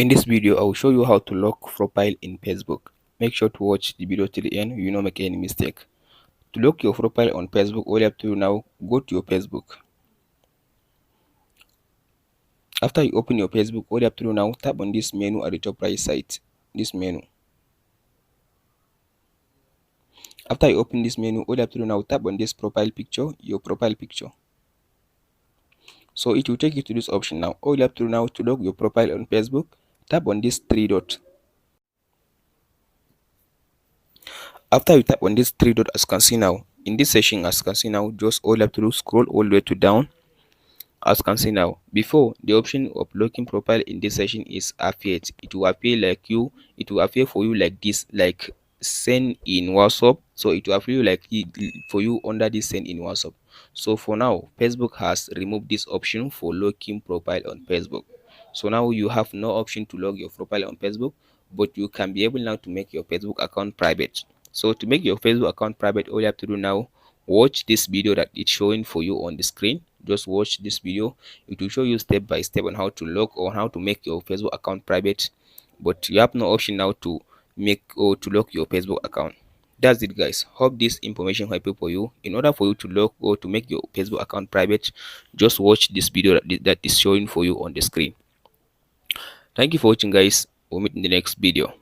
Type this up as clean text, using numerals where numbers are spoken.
In this video, I will show you how to lock profile in Facebook. Make sure to watch the video till the end, you don't make any mistake. To lock your profile on Facebook, all you have to do now, go to your Facebook. After you open your Facebook, all you have to do now, tap on this menu at the top right side. This menu. After you open this menu, all you have to do now, tap on this profile picture, your profile picture. So it will take you to this option now. All you have to do now to lock your profile on Facebook, tap on this three dot. After you tap on this three dot, as you can see now, in this section, as you can see now, just all you have to do, scroll all the way to down. As you can see now, before the option of locking profile in this section is appeared, it will appear like you, it will appear for you like this, like send in WhatsApp. So it will appear like for you under this send in WhatsApp. So for now, Facebook has removed this option for locking profile on Facebook. So now you have no option to log your profile on Facebook, but you can be able now to make your Facebook account private. So to make your Facebook account private, all you have to do now, watch this video that it's showing for you on the screen. Just watch this video. It will show you step by step on how to log or how to make your Facebook account private, but you have no option now to make or to lock your Facebook account. That's it, guys. Hope this information helpful for you. In order for you to lock or to make your Facebook account private, just watch this video that is showing for you on the screen. Thank you for watching, guys. We'll meet in the next video.